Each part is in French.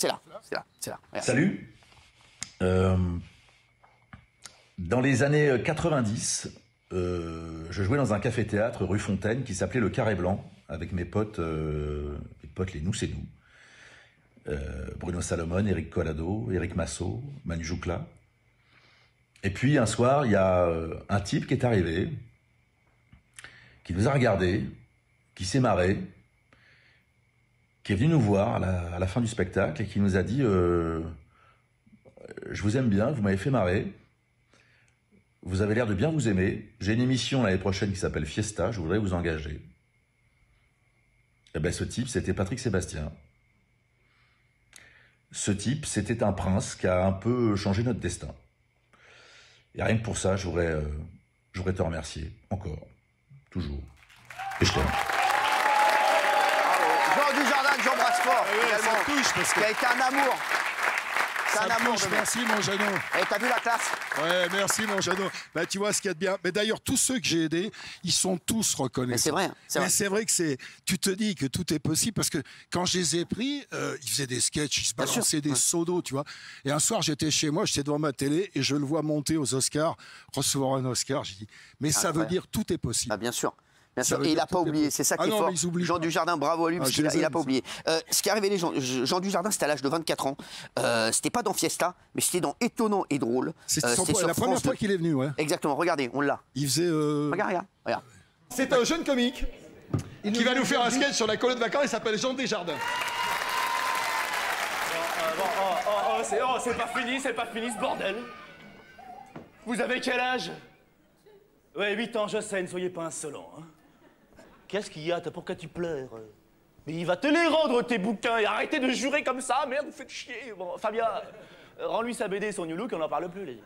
C'est là, c'est là, c'est là. Regarde. Salut. Dans les années 90, je jouais dans un café-théâtre rue Fontaine qui s'appelait Le Carré Blanc, avec mes potes les Nous c'est nous. Bruno Salomon, Eric Collado, Eric Massot, Manu Joucla. Et puis un soir, il y a un type qui est arrivé, qui nous a regardés, qui s'est marré, qui est venu nous voir à la fin du spectacle et qui nous a dit je vous aime bien, vous m'avez fait marrer, vous avez l'air de bien vous aimer, j'ai une émission l'année prochaine qui s'appelle Fiesta, je voudrais vous engager. Et ben ce type, c'était Patrick Sébastien. Ce type, c'était un prince qui a un peu changé notre destin. Et rien que pour ça, je voudrais te remercier, encore, toujours. Et je t'aime. Jean Dujardin, que j'embrasse fort, également, ça touche parce que... qui a été un amour. C'est un amour de mec. Merci mon Jeannot. Et t'as vu la classe? Ouais, merci mon Jeannot. Bah, tu vois ce qu'il y a de bien. Mais d'ailleurs, tous ceux que j'ai aidés, ils sont tous reconnaissants. Mais c'est vrai. Mais c'est vrai que tu te dis que tout est possible parce que quand je les ai pris, ils faisaient des sketchs, ils se balançaient des seaux d'eau, tu vois. Et un soir, j'étais chez moi, j'étais devant ma télé et je le vois monter aux Oscars, recevoir un Oscar. J'ai dit, mais ça veut dire tout est possible. Ah, bien sûr. Bien sûr. Et il n'a pas oublié, c'est ça qui est fort. Jean Dujardin, bravo à lui, parce qu'il n'a pas oublié. Ce qui est arrivé, les gens, Jean Dujardin, c'était à l'âge de 24 ans. C'était pas dans Fiesta, mais c'était dans Étonnant et Drôle. C'est la première fois qu'il est venu, ouais. Exactement, regardez, on l'a. Il faisait. Regarde. C'est un jeune comique qui va nous faire un sketch sur la colonie de vacances, il s'appelle Jean Desjardins. C'est pas fini ce bordel. Vous avez quel âge? Ouais, 8 ans, je sais, ne soyez pas insolent. Hein. Qu'est-ce qu'il y a? Pourquoi tu pleures? Mais il va te les rendre, tes bouquins, et arrêtez de jurer comme ça, merde, vous faites chier. Bon, Fabien, rends-lui sa BD et son New Look, on n'en parle plus, les...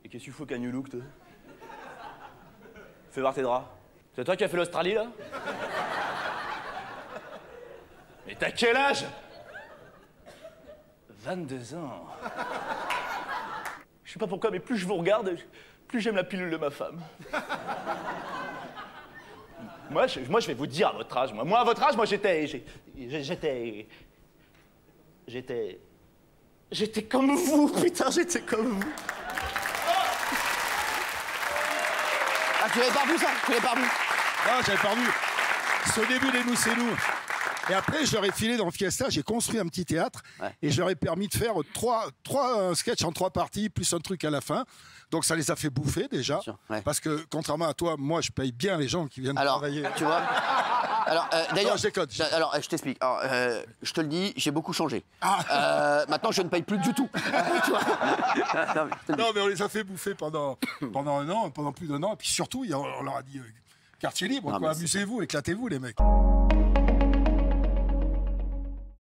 Et qu'est-ce que tu fous qu'un New Look, toi? Fais voir tes draps. C'est toi qui as fait l'Australie, là? Mais t'as quel âge? 22 ans. Je sais pas pourquoi, mais plus je vous regarde, plus j'aime la pilule de ma femme. Moi, je vais vous dire à votre âge. Moi à votre âge, j'étais comme vous, putain, j'étais comme vous. Ah, tu l'avais pas vu ça? Tu l'avais pas vu? Non, j'avais pas vu. C'est au début des Nous c'est nous. Et après, je leur ai filé dans Fiesta, j'ai construit un petit théâtre et je leur ai permis de faire trois sketchs en 3 parties, plus un truc à la fin. Donc ça les a fait bouffer déjà. Parce que contrairement à toi, moi je paye bien les gens qui viennent travailler. Tu vois. Alors, d'ailleurs, je t'explique. Je te le dis, j'ai beaucoup changé. Maintenant, je ne paye plus du tout. Tu vois. Non, mais on les a fait bouffer pendant un an, pendant plus d'1 an. Et puis surtout, on leur a dit quartier libre, amusez-vous, éclatez-vous les mecs.